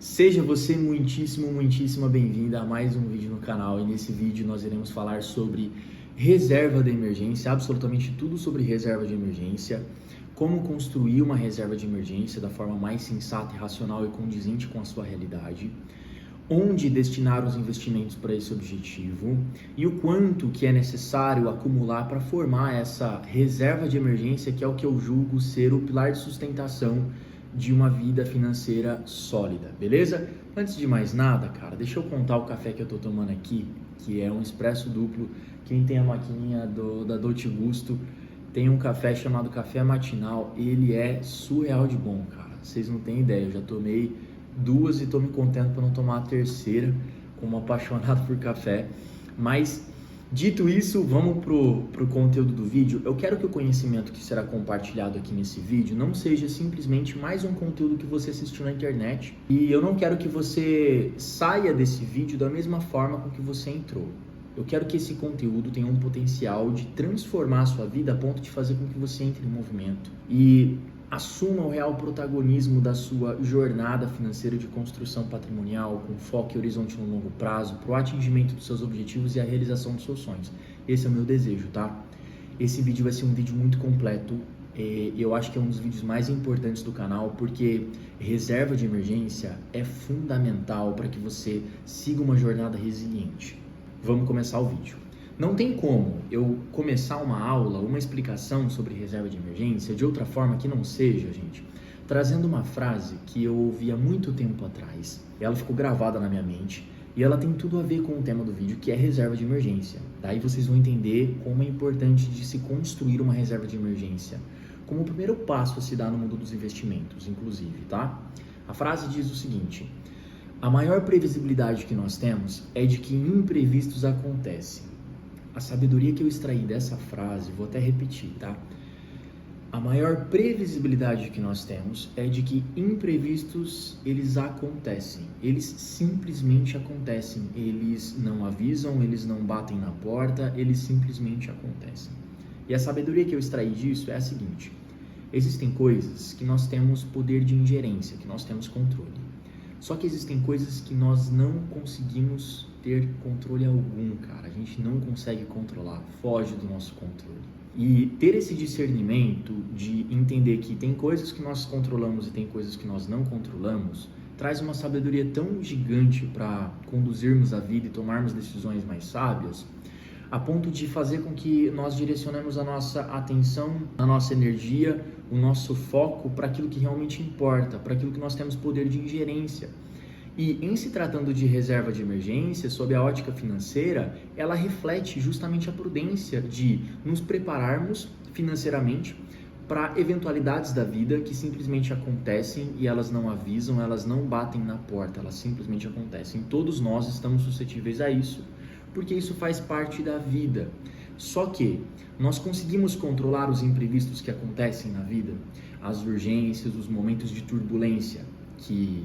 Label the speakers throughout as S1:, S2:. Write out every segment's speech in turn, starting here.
S1: Seja você muitíssimo bem-vinda a mais um vídeo no canal, e nesse vídeo nós iremos falar sobre reserva de emergência, absolutamente tudo sobre reserva de emergência, como construir uma reserva de emergência da forma mais sensata e racional e condizente com a sua realidade, onde destinar os investimentos para esse objetivo e o quanto que é necessário acumular para formar essa reserva de emergência, que é o que eu julgo ser o pilar de sustentação de uma vida financeira sólida, beleza? Antes de mais nada, cara, deixa eu contar o café que eu tô tomando aqui, que é um expresso duplo. Quem tem a maquininha da Dolce Gusto tem um café chamado café matinal, ele é surreal de bom, cara. Vocês não têm ideia, eu já tomei duas e tô me contendo para não tomar a terceira, como apaixonado por café. Mas dito isso, vamos pro conteúdo do vídeo. Eu quero que o conhecimento que será compartilhado aqui nesse vídeo não seja simplesmente mais um conteúdo que você assistiu na internet. E eu não quero que você saia desse vídeo da mesma forma com que você entrou. Eu quero que esse conteúdo tenha um potencial de transformar a sua vida a ponto de fazer com que você entre em movimento e assuma o real protagonismo da sua jornada financeira de construção patrimonial, com foco e horizonte no longo prazo, para o atingimento dos seus objetivos e a realização dos seus sonhos. Esse é o meu desejo, tá? Esse vídeo vai ser um vídeo muito completo. Eu acho que é um dos vídeos mais importantes do canal, porque reserva de emergência é fundamental para que você siga uma jornada resiliente. Vamos começar o vídeo. Não tem como eu começar uma aula, uma explicação sobre reserva de emergência de outra forma que não seja, gente, trazendo uma frase que eu ouvi há muito tempo atrás. Ela ficou gravada na minha mente e ela tem tudo a ver com o tema do vídeo, que é reserva de emergência. Daí vocês vão entender como é importante de se construir uma reserva de emergência, como o primeiro passo a se dar no mundo dos investimentos, inclusive, tá? A frase diz o seguinte: a maior previsibilidade que nós temos é de que imprevistos acontecem. A sabedoria que eu extraí dessa frase, vou até repetir, tá? A maior previsibilidade que nós temos é de que imprevistos, eles acontecem. Eles simplesmente acontecem. Eles não avisam, eles não batem na porta, eles simplesmente acontecem. E a sabedoria que eu extraí disso é a seguinte: existem coisas que nós temos poder de ingerência, que nós temos controle. Só que existem coisas que nós não conseguimos ter controle algum, cara. A gente não consegue controlar, foge do nosso controle. E ter esse discernimento de entender que tem coisas que nós controlamos e tem coisas que nós não controlamos, traz uma sabedoria tão gigante para conduzirmos a vida e tomarmos decisões mais sábias, a ponto de fazer com que nós direcionemos a nossa atenção, a nossa energia, o nosso foco para aquilo que realmente importa, para aquilo que nós temos poder de ingerência. E em se tratando de reserva de emergência, sob a ótica financeira, ela reflete justamente a prudência de nos prepararmos financeiramente para eventualidades da vida que simplesmente acontecem e elas não avisam, elas não batem na porta, elas simplesmente acontecem. Todos nós estamos suscetíveis a isso, porque isso faz parte da vida. Só que nós conseguimos controlar os imprevistos que acontecem na vida, as urgências, os momentos de turbulência que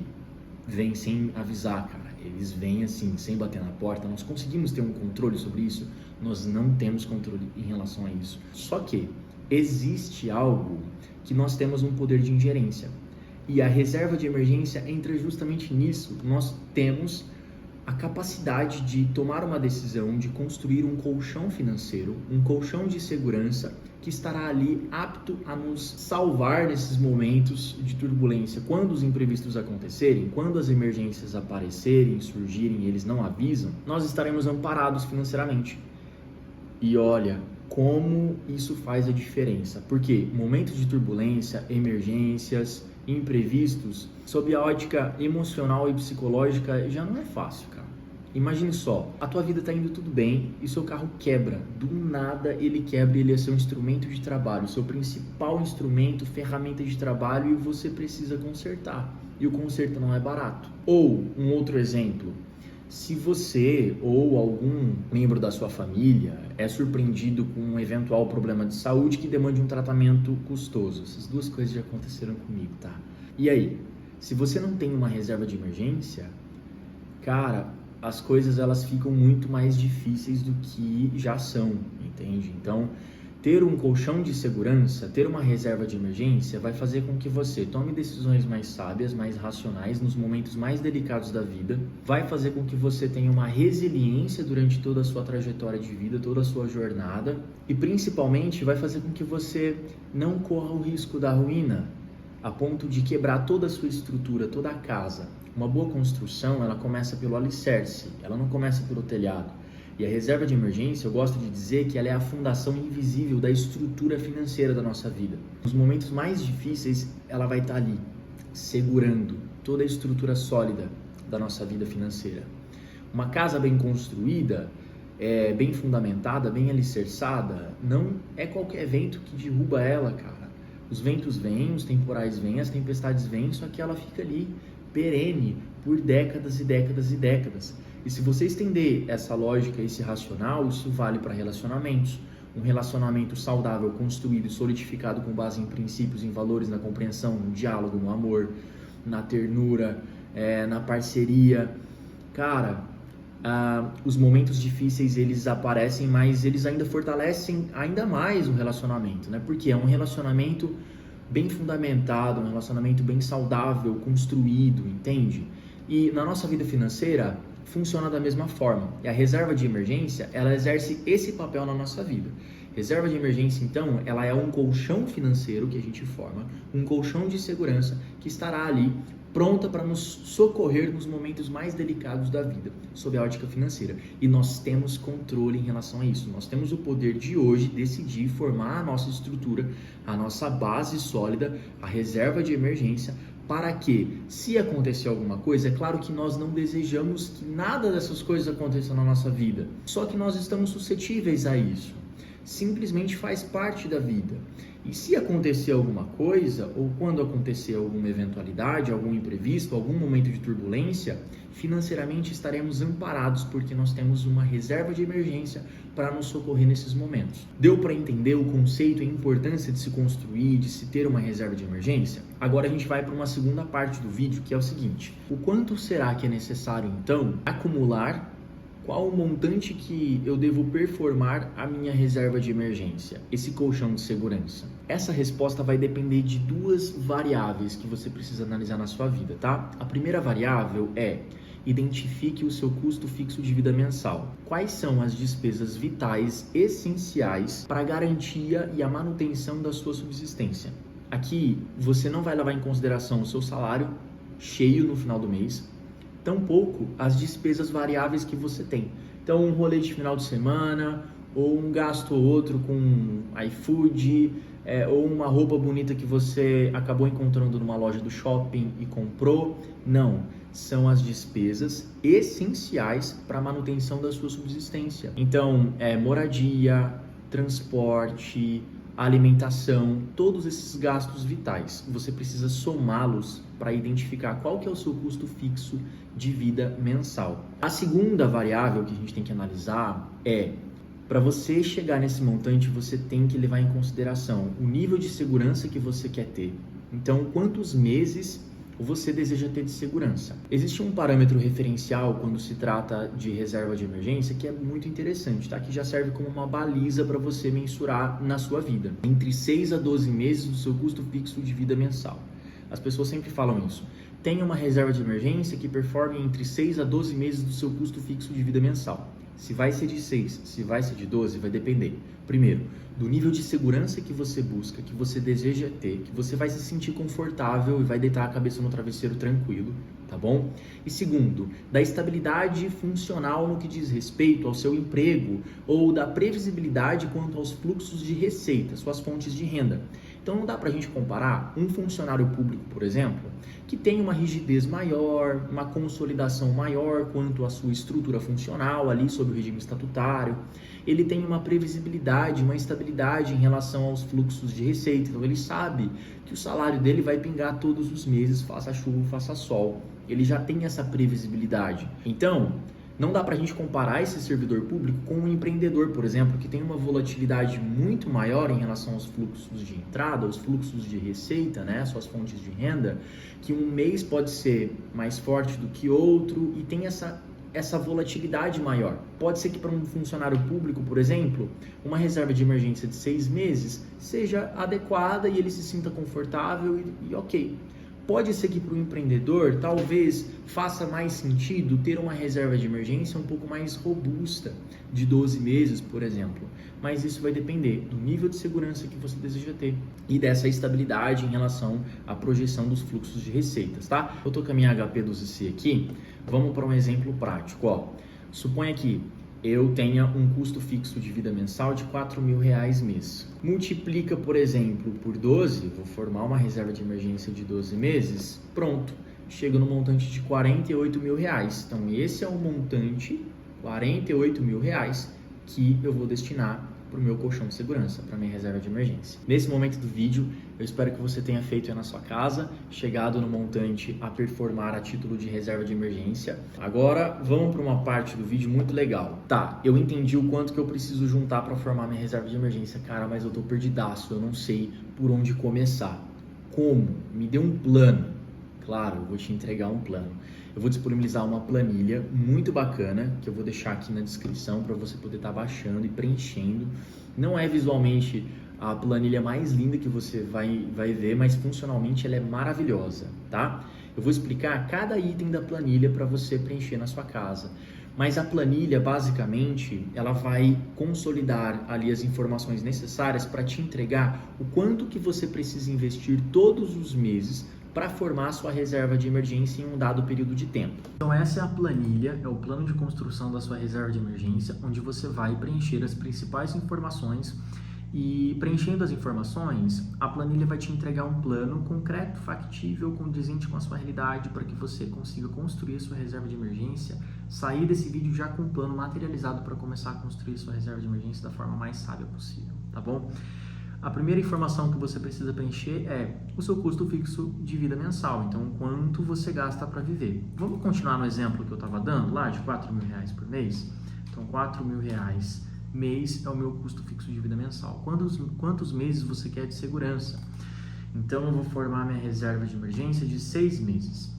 S1: vêm sem avisar, cara. Eles vêm assim, sem bater na porta. Nós conseguimos ter um controle sobre isso? Nós não temos controle em relação a isso. Só que existe algo que nós temos um poder de ingerência. E a reserva de emergência entra justamente nisso. Nós temos a capacidade de tomar uma decisão, de construir um colchão financeiro, um colchão de segurança que estará ali apto a nos salvar nesses momentos de turbulência. Quando os imprevistos acontecerem, quando as emergências aparecerem, surgirem e eles não avisam, nós estaremos amparados financeiramente. E olha como isso faz a diferença, porque momentos de turbulência, emergências, imprevistos, sob a ótica emocional e psicológica, já não é fácil, cara. Imagine só, a tua vida tá indo tudo bem e seu carro quebra. Do nada ele quebra e ele é seu instrumento de trabalho, seu principal instrumento, ferramenta de trabalho, e você precisa consertar. E o conserto não é barato. Ou, um outro exemplo, se você ou algum membro da sua família é surpreendido com um eventual problema de saúde que demande um tratamento custoso. Essas duas coisas já aconteceram comigo, tá? E aí, se você não tem uma reserva de emergência, cara, as coisas elas ficam muito mais difíceis do que já são, entende? Então, ter um colchão de segurança, ter uma reserva de emergência vai fazer com que você tome decisões mais sábias, mais racionais nos momentos mais delicados da vida, vai fazer com que você tenha uma resiliência durante toda a sua trajetória de vida, toda a sua jornada e principalmente vai fazer com que você não corra o risco da ruína, a ponto de quebrar toda a sua estrutura, toda a casa. Uma boa construção, ela começa pelo alicerce, ela não começa pelo telhado. E a reserva de emergência, eu gosto de dizer que ela é a fundação invisível da estrutura financeira da nossa vida. Nos momentos mais difíceis, ela vai estar ali, segurando toda a estrutura sólida da nossa vida financeira. Uma casa bem construída, bem fundamentada, bem alicerçada, não é qualquer vento que derruba ela, cara. Os ventos vêm, os temporais vêm, as tempestades vêm, só que ela fica ali, perene, por décadas e décadas e décadas. E se você estender essa lógica, esse racional, isso vale para relacionamentos. Um relacionamento saudável, construído e solidificado com base em princípios, em valores, na compreensão, no diálogo, no amor, na ternura, na parceria. Cara, os momentos difíceis, eles aparecem, mas eles ainda fortalecem ainda mais o relacionamento, né? Porque é um relacionamento bem fundamentado, um relacionamento bem saudável, construído, entende? E na nossa vida financeira, funciona da mesma forma. E a reserva de emergência, ela exerce esse papel na nossa vida. Reserva de emergência, então, ela é um colchão financeiro que a gente forma, um colchão de segurança que estará ali pronta para nos socorrer nos momentos mais delicados da vida, sob a ótica financeira. E nós temos controle em relação a isso. Nós temos o poder de hoje decidir formar a nossa estrutura, a nossa base sólida, a reserva de emergência, para que, se acontecer alguma coisa, é claro que nós não desejamos que nada dessas coisas aconteça na nossa vida, só que nós estamos suscetíveis a isso. Simplesmente faz parte da vida. E se acontecer alguma coisa, ou quando acontecer alguma eventualidade, algum imprevisto, algum momento de turbulência, financeiramente estaremos amparados, porque nós temos uma reserva de emergência para nos socorrer nesses momentos. Deu para entender o conceito e a importância de se construir, de se ter uma reserva de emergência? Agora a gente vai para uma segunda parte do vídeo, que é o seguinte: o quanto será que é necessário, então, acumular? Qual o montante que eu devo performar a minha reserva de emergência, esse colchão de segurança? Essa resposta vai depender de duas variáveis que você precisa analisar na sua vida, tá? A primeira variável é: identifique o seu custo fixo de vida mensal. Quais são as despesas vitais essenciais para a garantia e a manutenção da sua subsistência? Aqui você não vai levar em consideração o seu salário cheio no final do mês, tampouco as despesas variáveis que você tem. Então, um rolê de final de semana, ou um gasto ou outro com iFood, ou uma roupa bonita que você acabou encontrando numa loja do shopping e comprou. Não, são as despesas essenciais para a manutenção da sua subsistência. Então, moradia, transporte, alimentação, todos esses gastos vitais, você precisa somá-los para identificar qual que é o seu custo fixo de vida mensal. A segunda variável que a gente tem que analisar é: para você chegar nesse montante, você tem que levar em consideração o nível de segurança que você quer ter. Então, quantos meses você deseja ter de segurança? Existe um parâmetro referencial quando se trata de reserva de emergência que é muito interessante, tá? Que já serve como uma baliza para você mensurar na sua vida. Entre 6 a 12 meses do seu custo fixo de vida mensal. As pessoas sempre falam isso. Tenha uma reserva de emergência que performe entre 6 a 12 meses do seu custo fixo de vida mensal. Se vai ser de 6, se vai ser de 12, vai depender. Primeiro, do nível de segurança que você busca, que você deseja ter, que você vai se sentir confortável e vai deitar a cabeça no travesseiro tranquilo, tá bom? E segundo, da estabilidade funcional no que diz respeito ao seu emprego ou da previsibilidade quanto aos fluxos de receita, suas fontes de renda. Então não dá pra gente comparar um funcionário público, por exemplo, que tem uma rigidez maior, uma consolidação maior quanto à sua estrutura funcional ali sob o regime estatutário. Ele tem uma previsibilidade, uma estabilidade em relação aos fluxos de receita. Então ele sabe que o salário dele vai pingar todos os meses, faça chuva, faça sol. Ele já tem essa previsibilidade. Então, não dá para a gente comparar esse servidor público com um empreendedor, por exemplo, que tem uma volatilidade muito maior em relação aos fluxos de entrada, aos fluxos de receita, né, suas fontes de renda, que um mês pode ser mais forte do que outro e tem essa essa volatilidade maior. Pode ser que para um funcionário público, por exemplo, uma reserva de emergência de 6 meses seja adequada e ele se sinta confortável e ok. Pode ser que para o empreendedor, talvez faça mais sentido ter uma reserva de emergência um pouco mais robusta, de 12 meses, por exemplo. Mas isso vai depender do nível de segurança que você deseja ter e dessa estabilidade em relação à projeção dos fluxos de receitas, tá? Eu estou com a minha HP12C aqui, vamos para um exemplo prático, ó. Suponha que eu tenha um custo fixo de vida mensal de R$4.000 mês. Multiplica, por exemplo, por 12, vou formar uma reserva de emergência de 12 meses, pronto, chega no montante de R$48.000. Então esse é o montante, R$48.000, que eu vou destinar para o meu colchão de segurança, para minha reserva de emergência. Nesse momento do vídeo, eu espero que você tenha feito aí na sua casa, chegado no montante a performar a título de reserva de emergência. Agora, vamos para uma parte do vídeo muito legal. Tá, eu entendi o quanto que eu preciso juntar para formar minha reserva de emergência. Cara, mas eu tô perdidaço, eu não sei por onde começar. Como? Me dê um plano. Claro, eu vou te entregar um plano. Eu vou disponibilizar uma planilha muito bacana, que eu vou deixar aqui na descrição para você poder estar baixando e preenchendo. Não é visualmente a planilha mais linda que você vai ver, mas funcionalmente ela é maravilhosa, tá? Eu vou explicar cada item da planilha para você preencher na sua casa. Mas a planilha, basicamente, ela vai consolidar ali as informações necessárias para te entregar o quanto que você precisa investir todos os meses para formar a sua reserva de emergência em um dado período de tempo. Então essa é a planilha, é o plano de construção da sua reserva de emergência, onde você vai preencher as principais informações e preenchendo as informações, a planilha vai te entregar um plano concreto, factível, condizente com a sua realidade para que você consiga construir a sua reserva de emergência, sair desse vídeo já com um plano materializado para começar a construir a sua reserva de emergência da forma mais sábia possível, tá bom? A primeira informação que você precisa preencher é o seu custo fixo de vida mensal, então quanto você gasta para viver. Vamos continuar no exemplo que eu estava dando lá de R$4.000 por mês? Então R$4.000 mês é o meu custo fixo de vida mensal. Quantos meses você quer de segurança? Então eu vou formar minha reserva de emergência de 6 meses.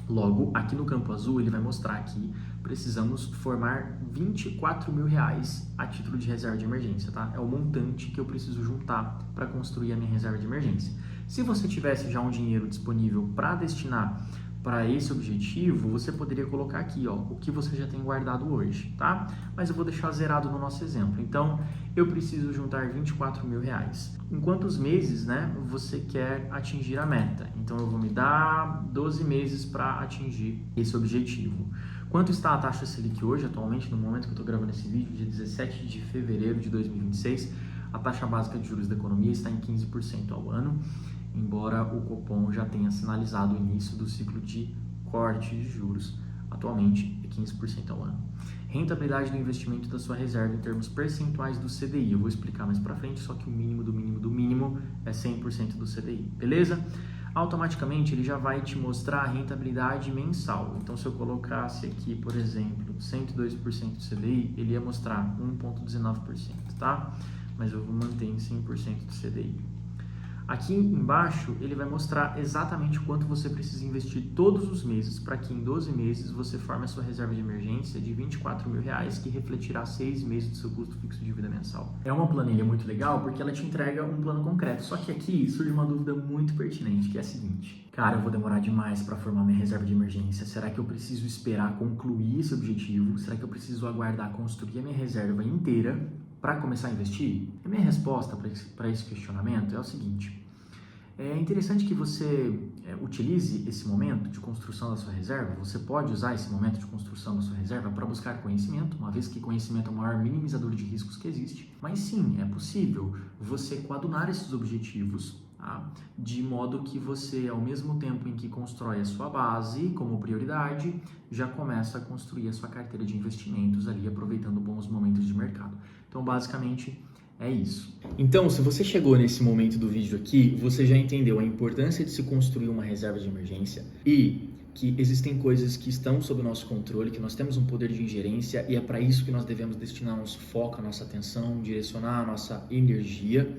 S1: Logo, aqui no campo azul ele vai mostrar que precisamos formar R$24.000 a título de reserva de emergência, tá? É o montante que eu preciso juntar para construir a minha reserva de emergência. Se você tivesse já um dinheiro disponível para destinar para esse objetivo, você poderia colocar aqui, ó, o que você já tem guardado hoje, tá? Mas eu vou deixar zerado no nosso exemplo. Então, eu preciso juntar R$24.000. Em quantos meses, né, você quer atingir a meta? Então, eu vou me dar 12 meses para atingir esse objetivo. Quanto está a taxa Selic hoje, atualmente, no momento que eu estou gravando esse vídeo, dia 17 de fevereiro de 2026, a taxa básica de juros da economia está em 15% ao ano, embora o Copom já tenha sinalizado o início do ciclo de corte de juros, atualmente é 15% ao ano. Rentabilidade do investimento da sua reserva em termos percentuais do CDI, eu vou explicar mais para frente, só que o mínimo do mínimo do mínimo é 100% do CDI, beleza? Automaticamente ele já vai te mostrar a rentabilidade mensal. Então, se eu colocasse aqui, por exemplo, 102% do CDI, ele ia mostrar 1,19%, tá? Mas eu vou manter em 100% do CDI. Aqui embaixo ele vai mostrar exatamente quanto você precisa investir todos os meses para que em 12 meses você forme a sua reserva de emergência de R$24.000, que refletirá 6 meses do seu custo fixo de vida mensal. É uma planilha muito legal porque ela te entrega um plano concreto, só que aqui surge uma dúvida muito pertinente, que é a seguinte: cara, eu vou demorar demais para formar minha reserva de emergência, será que eu preciso esperar concluir esse objetivo? Será que eu preciso aguardar construir a minha reserva inteira para começar a investir? A minha resposta para esse questionamento é o seguinte: é interessante que você utilize esse momento de construção da sua reserva. Você pode usar esse momento de construção da sua reserva para buscar conhecimento, uma vez que conhecimento é o maior minimizador de riscos que existe. Mas sim, é possível você coadunar esses objetivos, tá? De modo que você, ao mesmo tempo em que constrói a sua base como prioridade, já começa a construir a sua carteira de investimentos ali, aproveitando bons momentos de mercado. Então, basicamente, é isso. Então, se você chegou nesse momento do vídeo aqui, você já entendeu a importância de se construir uma reserva de emergência e que existem coisas que estão sob o nosso controle, que nós temos um poder de ingerência e é para isso que nós devemos destinar nosso foco, a nossa atenção, direcionar a nossa energia.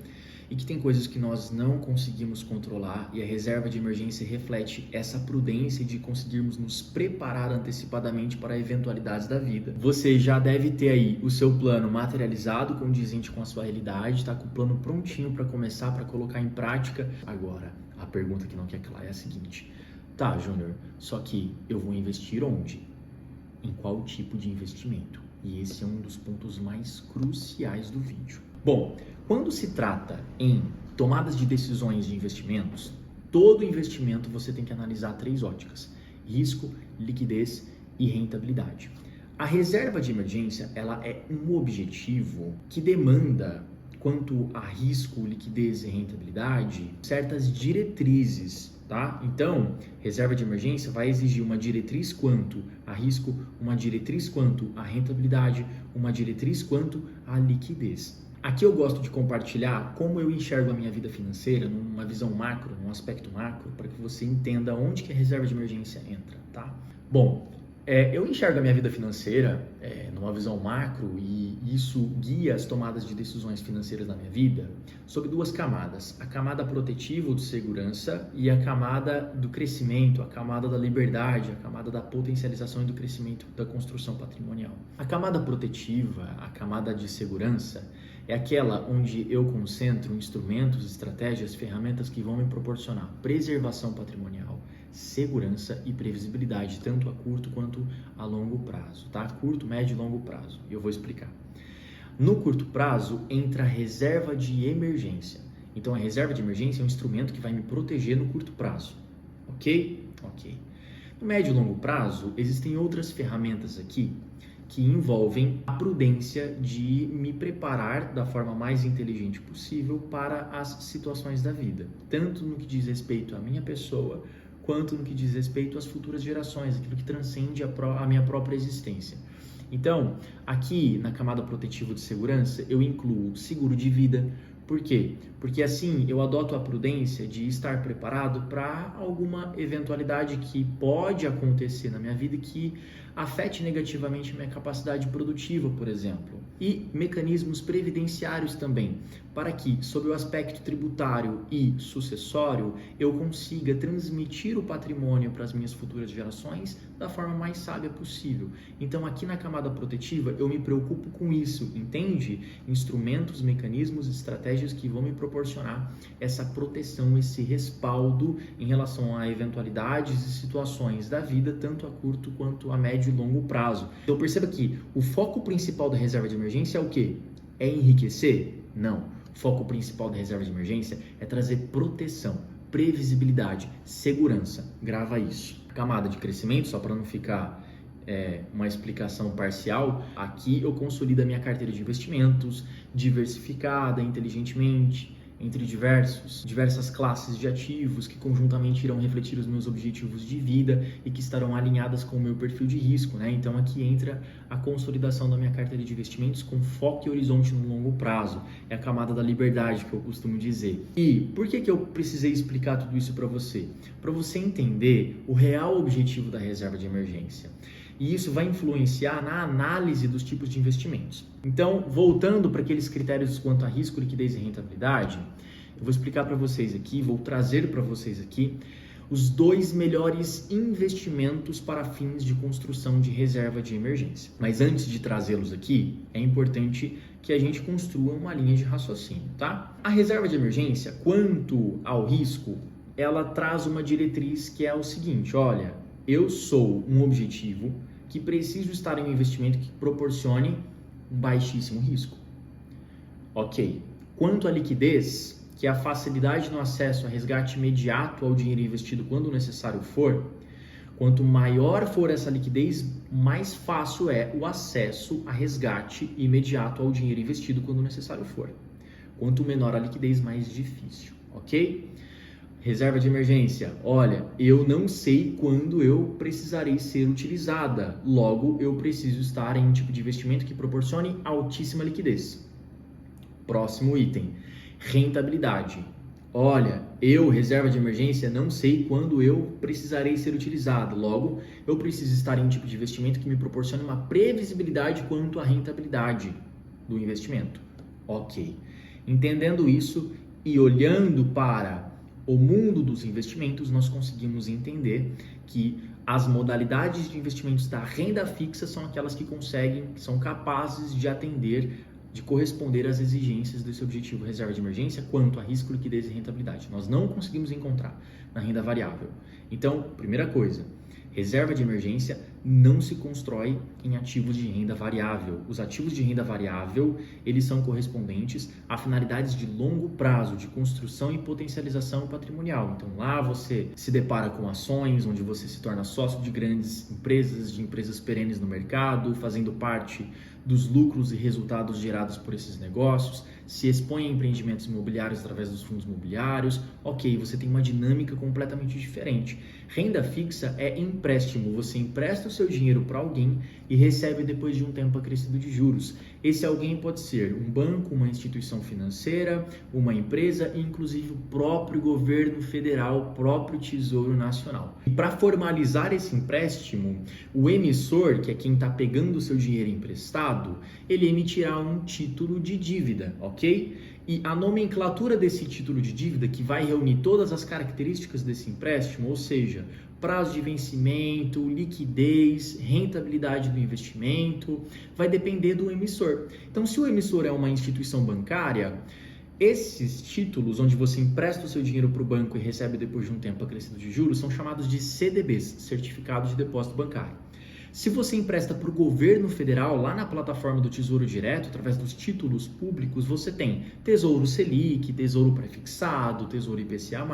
S1: e que tem coisas que nós não conseguimos controlar, e a reserva de emergência reflete essa prudência de conseguirmos nos preparar antecipadamente para eventualidades da vida. Você já deve ter aí o seu plano materializado, condizente com a sua realidade, está com o plano prontinho para começar, para colocar em prática. Agora, a pergunta que não quer calar é a seguinte: tá, Júnior, só que eu vou investir onde? Em qual tipo de investimento? E esse é um dos pontos mais cruciais do vídeo. Bom, quando se trata em tomadas de decisões de investimentos, todo investimento você tem que analisar 3 óticas: risco, liquidez e rentabilidade. A reserva de emergência, ela é um objetivo que demanda, quanto a risco, liquidez e rentabilidade, certas diretrizes, tá? Então, reserva de emergência vai exigir uma diretriz quanto a risco, uma diretriz quanto a rentabilidade, uma diretriz quanto a liquidez. Aqui eu gosto de compartilhar como eu enxergo a minha vida financeira numa visão macro, num aspecto macro, para que você entenda onde que a reserva de emergência entra, tá? Bom, eu enxergo a minha vida financeira numa visão macro, e isso guia as tomadas de decisões financeiras na minha vida sob 2 camadas: a camada protetiva ou de segurança e a camada do crescimento, a camada da liberdade, a camada da potencialização e do crescimento da construção patrimonial. A camada protetiva, a camada de segurança, é aquela onde eu concentro instrumentos, estratégias, ferramentas que vão me proporcionar preservação patrimonial, segurança e previsibilidade, tanto a curto quanto a longo prazo, tá? Curto, médio e longo prazo. E eu vou explicar. No curto prazo, entra a reserva de emergência. Então, a reserva de emergência é um instrumento que vai me proteger no curto prazo, ok? Ok. No médio e longo prazo, existem outras ferramentas aqui que envolvem a prudência de me preparar da forma mais inteligente possível para as situações da vida, tanto no que diz respeito à minha pessoa, quanto no que diz respeito às futuras gerações, aquilo que transcende a minha própria existência. Então, aqui na camada protetiva de segurança, eu incluo seguro de vida. Por quê? Porque assim eu adoto a prudência de estar preparado para alguma eventualidade que pode acontecer na minha vida que afete negativamente a minha capacidade produtiva, por exemplo. E mecanismos previdenciários também, para que, sob o aspecto tributário e sucessório, eu consiga transmitir o patrimônio para as minhas futuras gerações da forma mais sábia possível. Então, aqui na camada protetiva, eu me preocupo com isso, entende? Instrumentos, mecanismos, estratégias que vão me proporcionar essa proteção, esse respaldo em relação a eventualidades e situações da vida, tanto a curto quanto a médio e longo prazo. Então, perceba que o foco principal da reserva de emergência é o quê? É enriquecer? Não. O foco principal da reserva de emergência é trazer proteção, previsibilidade, segurança. Grava isso. Camada de crescimento, só para não ficar uma explicação parcial, aqui eu consolido a minha carteira de investimentos, diversificada inteligentemente, entre diversas classes de ativos que conjuntamente irão refletir os meus objetivos de vida e que estarão alinhadas com o meu perfil de risco, né? Então aqui entra a consolidação da minha carteira de investimentos com foco e horizonte no longo prazo. É a camada da liberdade que eu costumo dizer. E por que eu precisei explicar tudo isso para você? Para você entender o real objetivo da reserva de emergência. E isso vai influenciar na análise dos tipos de investimentos. Então, voltando para aqueles critérios quanto a risco, liquidez e rentabilidade, eu vou explicar para vocês aqui, vou trazer para vocês aqui os 2 melhores investimentos para fins de construção de reserva de emergência. Mas antes de trazê-los aqui, é importante que a gente construa uma linha de raciocínio, tá? A reserva de emergência, quanto ao risco, ela traz uma diretriz que é o seguinte: olha, eu sou um objetivo que preciso estar em um investimento que proporcione um baixíssimo risco. Ok. Quanto à liquidez, que é a facilidade no acesso a resgate imediato ao dinheiro investido quando necessário for, quanto maior for essa liquidez, mais fácil é o acesso a resgate imediato ao dinheiro investido quando necessário for. Quanto menor a liquidez, mais difícil, ok? Reserva de emergência, olha, eu não sei quando eu precisarei ser utilizada, logo eu preciso estar em um tipo de investimento que proporcione altíssima liquidez. Próximo item, rentabilidade. Olha, reserva de emergência, não sei quando eu precisarei ser utilizado, logo eu preciso estar em um tipo de investimento que me proporcione uma previsibilidade quanto à rentabilidade do investimento. Ok, entendendo isso, E olhando para o mundo dos investimentos, nós conseguimos entender que as modalidades de investimentos da renda fixa são aquelas que são capazes de atender, de corresponder às exigências desse objetivo reserva de emergência quanto a risco, liquidez e rentabilidade. Nós não conseguimos encontrar na renda variável. Então, primeira coisa, reserva de emergência não se constrói em ativos de renda variável. Os ativos de renda variável, eles são correspondentes a finalidades de longo prazo, de construção e potencialização patrimonial. Então lá você se depara com ações, onde você se torna sócio de grandes empresas, de empresas perenes no mercado, fazendo parte dos lucros e resultados gerados por esses negócios, se expõe a empreendimentos imobiliários através dos fundos imobiliários. Ok, você tem uma dinâmica completamente diferente. Renda fixa é empréstimo, você empresta o seu dinheiro para alguém e recebe depois de um tempo acrescido de juros. Esse alguém pode ser um banco, uma instituição financeira, uma empresa e inclusive o próprio governo federal, o próprio Tesouro Nacional. E para formalizar esse empréstimo, o emissor, que é quem está pegando o seu dinheiro emprestado, ele emitirá um título de dívida, ok? E a nomenclatura desse título de dívida, que vai reunir todas as características desse empréstimo, ou seja, prazo de vencimento, liquidez, rentabilidade do investimento, vai depender do emissor. Então, se o emissor é uma instituição bancária, esses títulos, onde você empresta o seu dinheiro para o banco e recebe depois de um tempo acrescido de juros, são chamados de CDBs, Certificados de Depósito Bancário. Se você empresta para o governo federal, lá na plataforma do Tesouro Direto, através dos títulos públicos, você tem Tesouro Selic, Tesouro Prefixado, Tesouro IPCA+.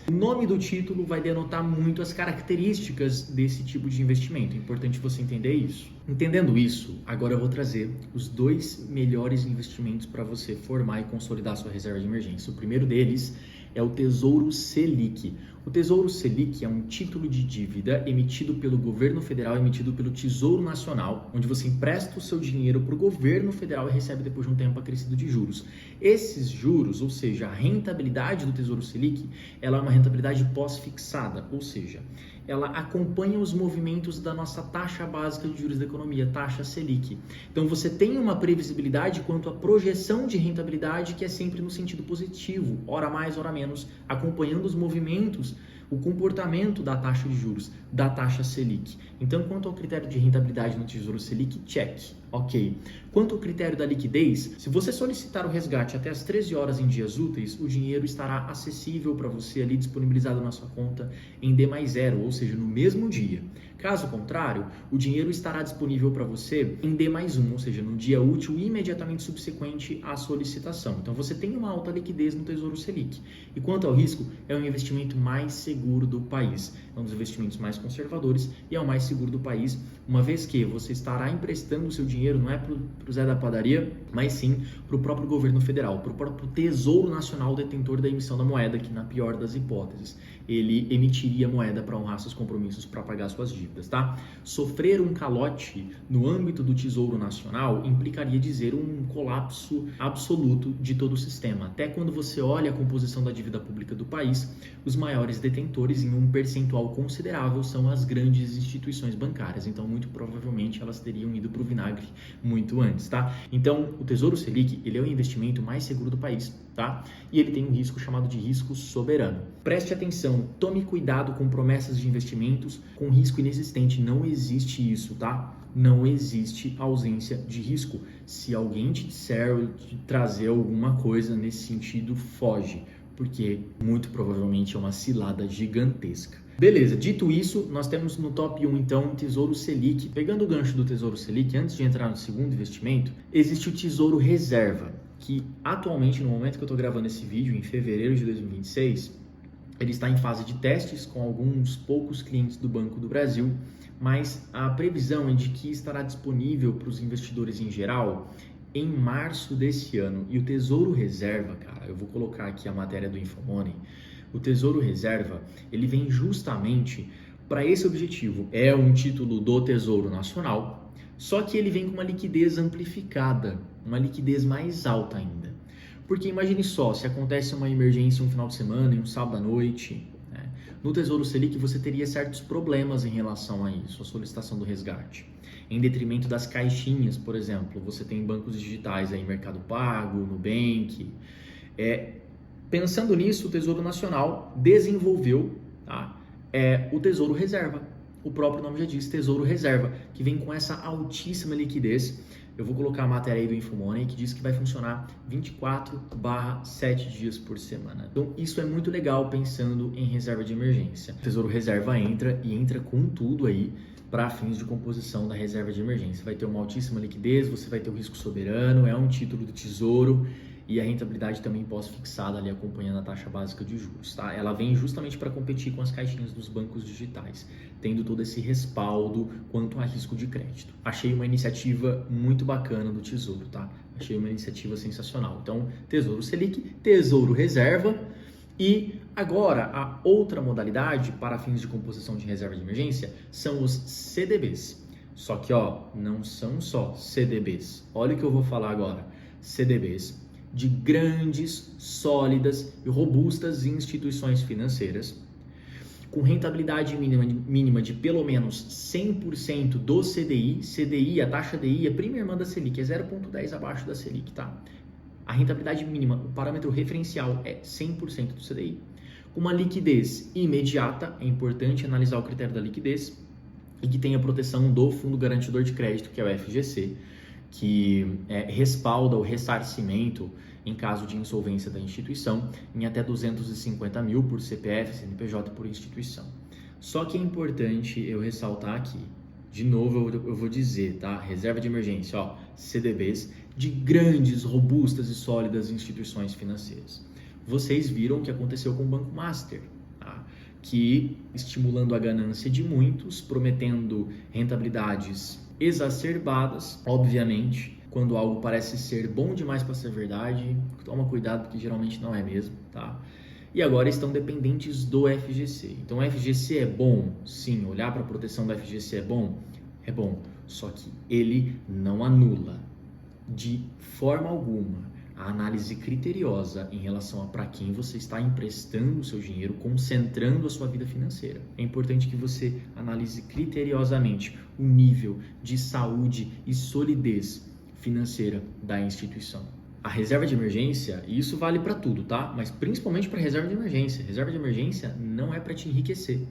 S1: O nome do título vai denotar muito as características desse tipo de investimento. É importante você entender isso. Entendendo isso, agora eu vou trazer os 2 melhores investimentos para você formar e consolidar sua reserva de emergência. O primeiro deles é o Tesouro Selic. O Tesouro Selic é um título de dívida emitido pelo governo federal, emitido pelo Tesouro Nacional, onde você empresta o seu dinheiro para o governo federal e recebe depois de um tempo acrescido de juros. Esses juros, ou seja, a rentabilidade do Tesouro Selic, ela é uma rentabilidade pós-fixada, ou seja, ela acompanha os movimentos da nossa taxa básica de juros da economia, taxa Selic. Então você tem uma previsibilidade quanto à projeção de rentabilidade que é sempre no sentido positivo, ora mais, ora menos, acompanhando os movimentos, o comportamento da taxa de juros, da taxa Selic. Então, quanto ao critério de rentabilidade no Tesouro Selic, check, ok. Quanto ao critério da liquidez, se você solicitar o resgate até as 13 horas em dias úteis, o dinheiro estará acessível para você ali, disponibilizado na sua conta em D+0, ou seja, no mesmo dia. Caso contrário, o dinheiro estará disponível para você em D+1, ou seja, no dia útil imediatamente subsequente à solicitação. Então, você tem uma alta liquidez no Tesouro Selic. E quanto ao risco, é o investimento mais seguro do país. É um dos investimentos mais conservadores e é o mais seguro do país, uma vez que você estará emprestando o seu dinheiro não é para o Zé da Padaria, mas sim para o próprio governo federal, para o próprio Tesouro Nacional, detentor da emissão da moeda, que na pior das hipóteses, ele emitiria moeda para honrar seus compromissos, para pagar suas dívidas, tá? Sofrer um calote no âmbito do Tesouro Nacional implicaria dizer um colapso absoluto de todo o sistema. Até quando você olha a composição da dívida pública do país, os maiores detentores, em um percentual considerável, são as grandes instituições bancárias. Então, muito provavelmente, elas teriam ido para o vinagre muito antes, tá? Então, o Tesouro Selic, ele é o investimento mais seguro do país, tá? E ele tem um risco chamado de risco soberano. Preste atenção, tome cuidado com promessas de investimentos com risco inexistente. Não existe isso, tá? Não existe ausência de risco. Se alguém te disser ou te trazer alguma coisa nesse sentido, foge, porque muito provavelmente é uma cilada gigantesca. Beleza, dito isso, nós temos no top 1 então o Tesouro Selic. Pegando o gancho do Tesouro Selic, antes de entrar no segundo investimento, existe o Tesouro Reserva, que atualmente, no momento que eu estou gravando esse vídeo, em fevereiro de 2026, ele está em fase de testes com alguns poucos clientes do Banco do Brasil, mas a previsão é de que estará disponível para os investidores em geral em março desse ano. E o Tesouro Reserva, cara, eu vou colocar aqui a matéria do Infomoney, o Tesouro Reserva, ele vem justamente para esse objetivo. É um título do Tesouro Nacional, só que ele vem com uma liquidez amplificada, uma liquidez mais alta ainda. Porque imagine só, se acontece uma emergência um final de semana, em um sábado à noite, né? No Tesouro Selic você teria certos problemas em relação a isso, a solicitação do resgate. Em detrimento das caixinhas, por exemplo, você tem bancos digitais aí, Mercado Pago, Nubank, Pensando nisso, o Tesouro Nacional desenvolveu, tá, o Tesouro Reserva. O próprio nome já diz, Tesouro Reserva, que vem com essa altíssima liquidez. Eu vou colocar a matéria aí do Infomoney que diz que vai funcionar 24/7 dias por semana. Então isso é muito legal pensando em reserva de emergência. O Tesouro Reserva entra com tudo aí para fins de composição da reserva de emergência. Vai ter uma altíssima liquidez, você vai ter o risco soberano, é um título do Tesouro e a rentabilidade também pós-fixada ali acompanhando a taxa básica de juros, tá? Ela vem justamente para competir com as caixinhas dos bancos digitais, tendo todo esse respaldo quanto a risco de crédito. Achei uma iniciativa muito bacana do Tesouro, tá? Achei uma iniciativa sensacional. Então, Tesouro Selic, Tesouro Reserva e agora a outra modalidade para fins de composição de reserva de emergência são os CDBs. Só que, não são só CDBs. Olha o que eu vou falar agora. CDBs de grandes, sólidas e robustas instituições financeiras, com rentabilidade mínima de pelo menos 100% do CDI. CDI, a taxa DI, a primeira irmã da Selic, é 0,10 abaixo da Selic, tá? A rentabilidade mínima, o parâmetro referencial é 100% do CDI. Com uma liquidez imediata, é importante analisar o critério da liquidez, e que tenha proteção do Fundo Garantidor de Crédito, que é o FGC, que respalda o ressarcimento em caso de insolvência da instituição em até 250 mil por CPF, CNPJ por instituição. Só que é importante eu ressaltar aqui, de novo eu vou dizer, tá? Reserva de emergência, CDBs de grandes, robustas e sólidas instituições financeiras. Vocês viram o que aconteceu com o Banco Master, tá? Que estimulando a ganância de muitos, prometendo rentabilidades exacerbadas, obviamente, quando algo parece ser bom demais para ser verdade, toma cuidado porque geralmente não é mesmo, tá? E agora estão dependentes do FGC. Então o FGC é bom? Sim, olhar para a proteção do FGC é bom? É bom, só que ele não anula de forma alguma a análise criteriosa em relação a para quem você está emprestando o seu dinheiro, concentrando a sua vida financeira. É importante que você analise criteriosamente o nível de saúde e solidez financeira da instituição. A reserva de emergência, e isso vale para tudo, tá? Mas principalmente para reserva de emergência. Reserva de emergência não é para te enriquecer.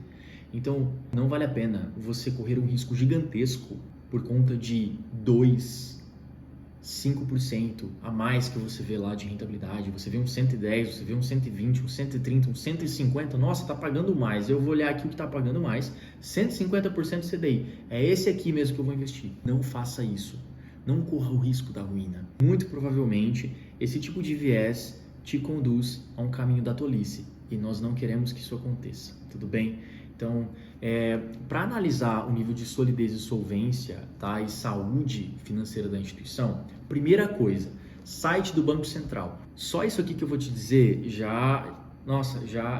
S1: Então, não vale a pena você correr um risco gigantesco por conta de 5% a mais que você vê lá de rentabilidade. Você vê um 110, você vê um 120, um 130, um 150. Nossa, tá pagando mais. Eu vou olhar aqui o que tá pagando mais. 150% CDI. É esse aqui mesmo que eu vou investir. Não faça isso. Não corra o risco da ruína. Muito provavelmente, esse tipo de viés te conduz a um caminho da tolice. E nós não queremos que isso aconteça. Tudo bem? Então, para analisar o nível de solidez e solvência, tá, e saúde financeira da instituição, primeira coisa, site do Banco Central. Só isso aqui que eu vou te dizer já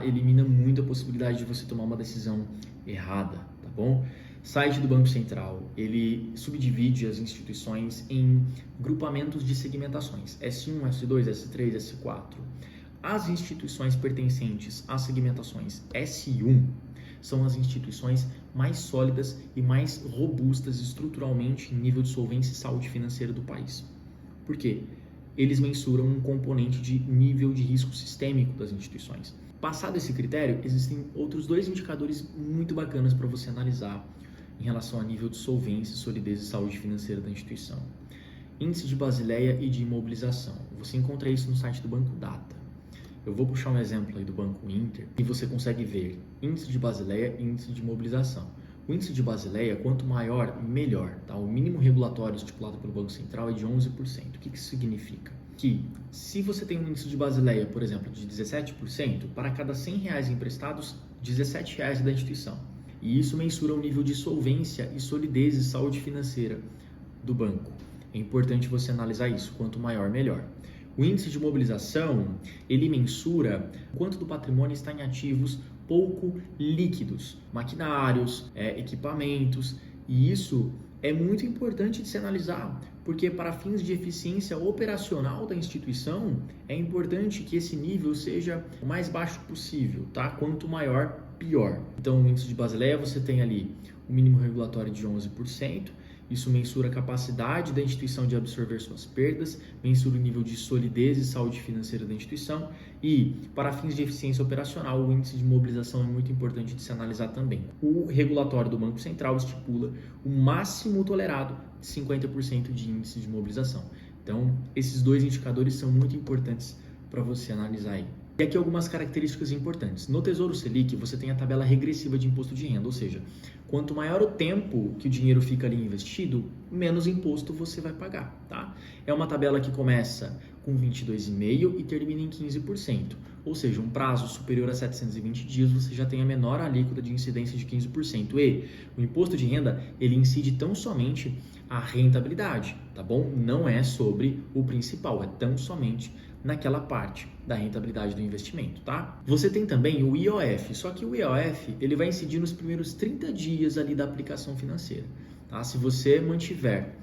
S1: elimina muito a possibilidade de você tomar uma decisão errada, tá bom? Site do Banco Central, ele subdivide as instituições em grupamentos de segmentações, S1, S2, S3, S4. As instituições pertencentes às segmentações S1 são as instituições mais sólidas e mais robustas estruturalmente em nível de solvência e saúde financeira do país. Por quê? Eles mensuram um componente de nível de risco sistêmico das instituições. Passado esse critério, existem outros dois indicadores muito bacanas para você analisar em relação a nível de solvência, solidez e saúde financeira da instituição. Índice de Basileia e de imobilização. Você encontra isso no site do Banco Data. Eu vou puxar um exemplo aí do Banco Inter e você consegue ver índice de Basileia e índice de imobilização. O índice de Basileia, quanto maior, melhor. Tá? O mínimo regulatório estipulado pelo Banco Central é de 11%. O que isso significa? Que se você tem um índice de Basileia, por exemplo, de 17%, para cada R$100 emprestados, R$17 é da instituição. E isso mensura o nível de solvência e solidez e saúde financeira do banco. É importante você analisar isso. Quanto maior, melhor. O índice de mobilização, ele mensura quanto do patrimônio está em ativos pouco líquidos, maquinários, equipamentos, e isso é muito importante de se analisar, porque para fins de eficiência operacional da instituição, é importante que esse nível seja o mais baixo possível, tá? Quanto maior, pior. Então, no índice de Basileia, você tem ali o mínimo regulatório de 11%, Isso mensura a capacidade da instituição de absorver suas perdas, mensura o nível de solidez e saúde financeira da instituição e, para fins de eficiência operacional, o índice de mobilização é muito importante de se analisar também. O regulatório do Banco Central estipula o máximo tolerado de 50% de índice de mobilização. Então, esses dois indicadores são muito importantes para você analisar aí. E aqui algumas características importantes. No Tesouro Selic, você tem a tabela regressiva de imposto de renda, ou seja, quanto maior o tempo que o dinheiro fica ali investido, menos imposto você vai pagar, tá? É uma tabela que começa com 22,5% e termina em 15%, ou seja, um prazo superior a 720 dias, você já tem a menor alíquota de incidência de 15%. E o imposto de renda, ele incide tão somente a rentabilidade, tá bom? Não é sobre o principal, é tão somente naquela parte da rentabilidade do investimento, tá? Você tem também o IOF, só que o IOF, ele vai incidir nos primeiros 30 dias ali da aplicação financeira, tá? Se você mantiver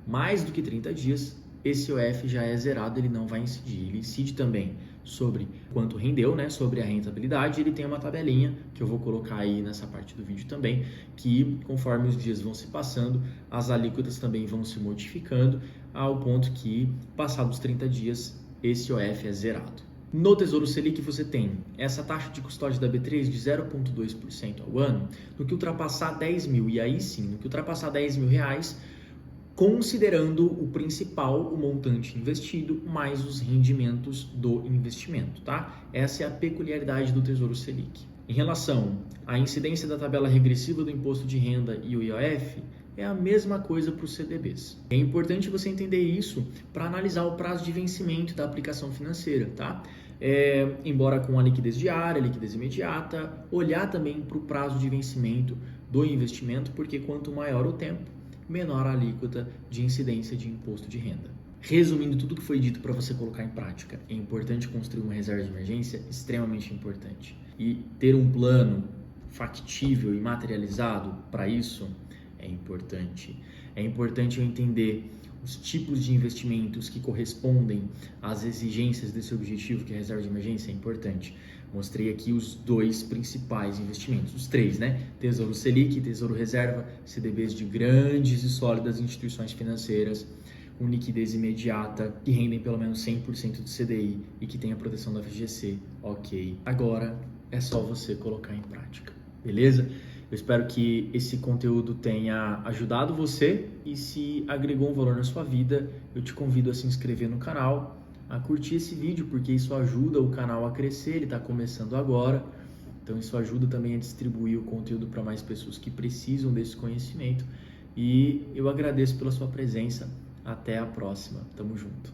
S1: mais do que 30 dias, esse IOF já é zerado, ele não vai incidir. Ele incide também sobre quanto rendeu, né? Sobre a rentabilidade. Ele tem uma tabelinha que eu vou colocar aí nessa parte do vídeo também, que conforme os dias vão se passando, as alíquotas também vão se modificando ao ponto que, passados 30 dias, esse IOF é zerado. No Tesouro Selic você tem essa taxa de custódia da B3 de 0,2% ao ano, no que ultrapassar 10 mil, e aí sim, no que ultrapassar 10 mil reais, considerando o principal, o montante investido, mais os rendimentos do investimento, tá? Essa é a peculiaridade do Tesouro Selic. Em relação à incidência da tabela regressiva do imposto de renda e o IOF, é a mesma coisa para os CDBs. É importante você entender isso para analisar o prazo de vencimento da aplicação financeira, tá? Embora com a liquidez diária, liquidez imediata, olhar também para o prazo de vencimento do investimento, porque quanto maior o tempo, menor a alíquota de incidência de imposto de renda. Resumindo tudo que foi dito para você colocar em prática, é importante construir uma reserva de emergência, extremamente importante. E ter um plano factível e materializado para isso é importante. É importante eu entender os tipos de investimentos que correspondem às exigências desse objetivo, que é a reserva de emergência, é importante. Mostrei aqui os dois principais investimentos, os três, né? Tesouro Selic, Tesouro Reserva, CDBs de grandes e sólidas instituições financeiras, com liquidez imediata, que rendem pelo menos 100% do CDI e que tem a proteção da FGC. Ok, agora é só você colocar em prática, beleza? Eu espero que esse conteúdo tenha ajudado você e se agregou um valor na sua vida, eu te convido a se inscrever no canal, a curtir esse vídeo, porque isso ajuda o canal a crescer, ele está começando agora, então isso ajuda também a distribuir o conteúdo para mais pessoas que precisam desse conhecimento e eu agradeço pela sua presença, até a próxima, tamo junto.